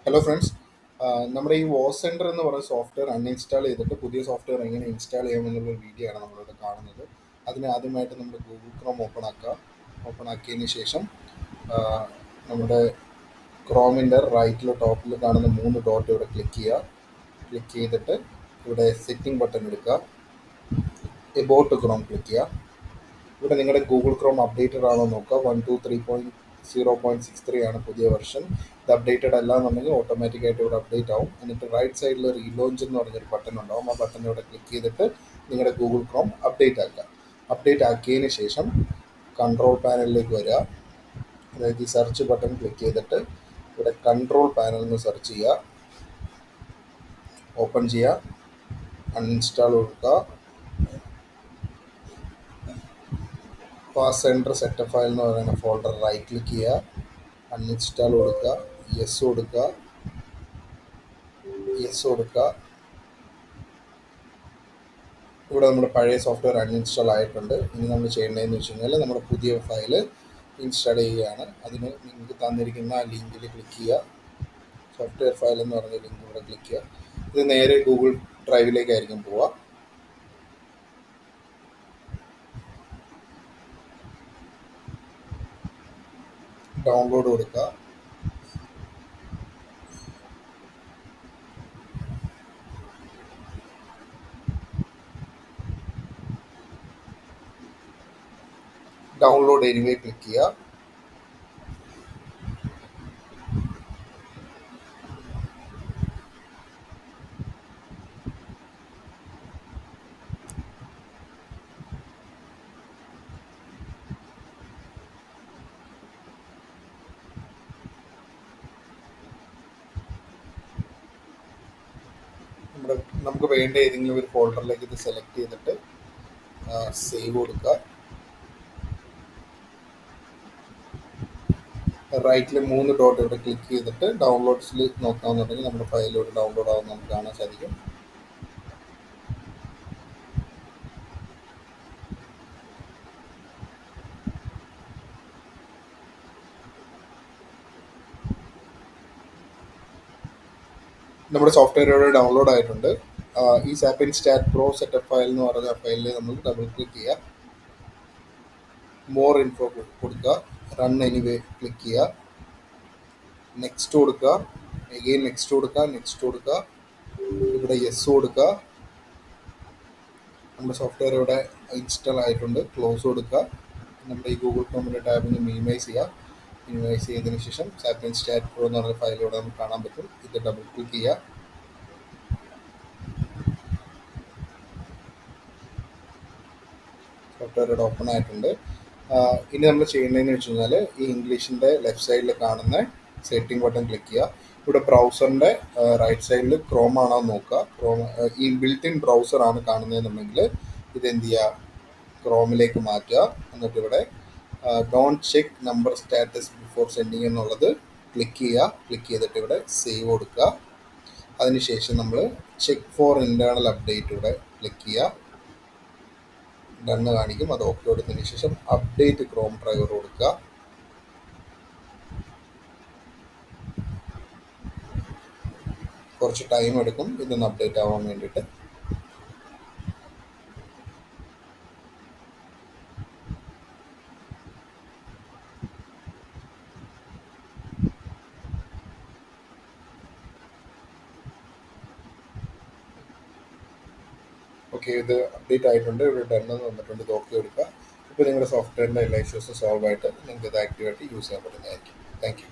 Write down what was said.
Hello friends. നമ്മുടെ ഈ was centre എന്ന് പറയുന്ന സോഫ്റ്റ്വെയർ അൺഇൻസ്റ്റാൾ ചെയ്തിട്ട് പുതിയ സോഫ്റ്റ്വെയർ എങ്ങനെ ഇൻസ്റ്റാൾ ചെയ്യാമെന്നുള്ള വീഡിയോ ആണ് നമ്മളിവിടെ കാണുന്നത്. അതിന് ആദ്യമായിട്ട് നമ്മൾ ഗൂഗിൾ ക്രോം ഓപ്പൺ ആക്കുക. ഓപ്പൺ ആക്കിയതിന് ശേഷം ആ, നമ്മുടെ ക്രോമിൻ്റെ റൈറ്റിൽ ടോപ്പിൽ കാണുന്ന 3 ഡോട്ട് ഇവിടെ ക്ലിക്ക് ചെയ്യുക. ക്ലിക്ക് ചെയ്തിട്ട് ഇവിടെ സെറ്റിംഗ് ബട്ടൺ എടുക്കുക. എബോട്ട് ക്രോം ക്ലിക്ക് ചെയ്യുക. ഇവിടെ നിങ്ങളുടെ ഗൂഗിൾ ക്രോം അപ്ഡേറ്റഡ് ആണോ നോക്കുക. 123.0.63 ആണ് പുതിയ വെർഷൻ. ഇത് അപ്ഡേറ്റഡ് അല്ല എന്നുണ്ടെങ്കിൽ ഓട്ടോമാറ്റിക്കായിട്ട് ഇവിടെ അപ്ഡേറ്റ് ആവും. എന്നിട്ട് റൈറ്റ് സൈഡിൽ റീലോഞ്ച് എന്ന് പറഞ്ഞൊരു ബട്ടൺ ഉണ്ടാവും. ആ ബട്ടൺ ഇവിടെ ക്ലിക്ക് ചെയ്തിട്ട് നിങ്ങളുടെ ഗൂഗിൾ ക്രോം അപ്ഡേറ്റ് ആക്കുക. അപ്ഡേറ്റ് ആക്കിയതിന് ശേഷം കൺട്രോൾ പാനലിലേക്ക് വരിക. അതായത് ഈ സെർച്ച് ബട്ടൺ ക്ലിക്ക് ചെയ്തിട്ട് ഇവിടെ കൺട്രോൾ പാനൽ എന്ന് സെർച്ച് ചെയ്യുക. ഓപ്പൺ ചെയ്യുക. അൺഇൻസ്റ്റാൾ കൊടുക്കുക. വാസ് സെൻറ്റർ സെറ്റപ്പ് ഫയൽ എന്ന് പറയുന്ന ഫോൾഡർ റൈറ്റ് ക്ലിക്ക് ചെയ്യുക. അൺഇൻസ്റ്റാൾ കൊടുക്കുക. യെസ് കൊടുക്കുക. യെസ് കൊടുക്കുക. ഇവിടെ നമ്മുടെ പഴയ സോഫ്റ്റ്വെയർ അൺഇൻസ്റ്റാൾ ആയിട്ടുണ്ട്. ഇനി നമ്മൾ ചെയ്യേണ്ടതെന്ന് വെച്ച് കഴിഞ്ഞാൽ നമ്മുടെ പുതിയ ഫയൽ ഇൻസ്റ്റാൾ ചെയ്യുകയാണ്. അതിന് നിങ്ങൾക്ക് തന്നിരിക്കുന്ന ആ ലിങ്കിൽ ക്ലിക്ക് ചെയ്യുക. സോഫ്റ്റ്വെയർ ഫയൽ എന്ന് പറഞ്ഞ ലിങ്ക് ഇവിടെ ക്ലിക്ക് ചെയ്യുക. ഇത് നേരെ ഗൂഗിൾ ഡ്രൈവിലേക്കായിരിക്കും പോവുക. ഡൗൺലോഡ് കൊടുക്കുക. ഡൗൺലോഡ് എനിവേ ക്ലിക്ക് ചെയ്യുക. നമുക്ക് വേണ്ട ഏതെങ്കിലും ഒരു ഫോൾഡറിലേക്ക് ഇത് സെലക്ട് ചെയ്തിട്ട് സേവ് കൊടുക്കുക. റൈറ്റിൽ 3 ഡോട്ട് ഇവിടെ ക്ലിക്ക് ചെയ്തിട്ട് ഡൗൺലോഡ്സിൽ നോക്കാമെന്നുണ്ടെങ്കിൽ നമ്മുടെ ഫയൽ ഇവിടെ ഡൗൺലോഡ് ആവുന്ന നമുക്ക് കാണാൻ സാധിക്കും. നമ്മുടെ സോഫ്റ്റ്വെയർ ഇവിടെ ഡൗൺലോഡ് ആയിട്ടുണ്ട്. ഈ സാപ്പിൻ സ്റ്റാറ്റ് പ്രോ സെറ്റപ്പ് ഫയൽ എന്ന് പറഞ്ഞ ഫയലിൽ നമ്മൾ ഡബിൾ ക്ലിക്ക് ചെയ്യുക. മോർ ഇൻഫോ കൊടുക്കുക. റൺ എനിവേ ക്ലിക്ക് ചെയ്യുക. നെക്സ്റ്റ് കൊടുക്കുക. എഗെയിൻ നെക്സ്റ്റ് കൊടുക്കുക. നെക്സ്റ്റ് കൊടുക്കുക. ഇവിടെ യെസ് കൊടുക്കുക. നമ്മുടെ സോഫ്റ്റ്വെയർ ഇവിടെ ഇൻസ്റ്റാൾ ആയിട്ടുണ്ട്. ക്ലോസ് കൊടുക്കുക. നമ്മുടെ ഈ ഗൂഗിൾ ക്രോമിൻ്റെ ടാബിന് മിനിമൈസ് ചെയ്യുക. മിനിമൈസ് ചെയ്തതിന് ശേഷം സാപ്പിൻ സ്റ്റാറ്റ് പ്രോ എന്ന് പറഞ്ഞ ഫയൽ ഇവിടെ നമുക്ക് കാണാൻ പറ്റും. ഇത് ഡബിൾ ക്ലിക്ക് ചെയ്യുക. സോഫ്റ്റ്വെയർ ഇവിടെ ഓപ്പൺ ആയിട്ടുണ്ട്. ഇനി നമ്മൾ ചെയ്യേണ്ടതെന്ന് വെച്ച് കഴിഞ്ഞാൽ ഈ ഇംഗ്ലീഷിൻ്റെ ലെഫ്റ്റ് സൈഡിൽ കാണുന്ന സെറ്റിംഗ് ബട്ടൺ ക്ലിക്ക് ചെയ്യുക. ഇവിടെ ബ്രൗസറിൻ്റെ റൈറ്റ് സൈഡിൽ ക്രോം ആണോ നോക്കുക. ഈ ബിൽറ്റ് ഇൻ ബ്രൗസറാണ് കാണുന്നതെന്നുണ്ടെങ്കിൽ ഇതെന്ത് ചെയ്യുക, ക്രോമിലേക്ക് മാറ്റുക. എന്നിട്ട് ഇവിടെ don't check number status before sending എന്നുള്ളത് ക്ലിക്ക് ചെയ്യുക. ക്ലിക്ക് ചെയ്തിട്ട് ഇവിടെ സേവ് കൊടുക്കുക. അതിനുശേഷം നമ്മൾ ചെക്ക് ഫോർ ഇൻറ്റേർണൽ അപ്ഡേറ്റ് ഇവിടെ ക്ലിക്ക് ചെയ്യുക. ഡണ്ണ് കാണിക്കും. അത് ഓക്കെ കൊടുത്തതിന് ശേഷം അപ്ഡേറ്റ് ക്രോം ഡ്രൈവർ കൊടുക്കുക. കുറച്ച് ടൈം എടുക്കും ഇതൊന്ന് അപ്ഡേറ്റ് ആവാൻ വേണ്ടിയിട്ട്. ഓക്കെ, ഇത് അപ്ഡേറ്റ് ആയിട്ടുണ്ട്. ഇവിടെ ഡണ്ണ് വന്നിട്ടുണ്ട്. ഇത് ഓക്കെ കൊടുക്കുക. ഇപ്പോൾ നിങ്ങളുടെ സോഫ്റ്റ്വെയറിൻ്റെ എല്ലാ ഇഷ്യൂസും സോൾവ് ആയിട്ട് നിങ്ങൾക്ക് ഇത് ആക്റ്റീവായിട്ട് യൂസ് ചെയ്യാൻ പറ്റുന്നതായിരിക്കും. Thank you.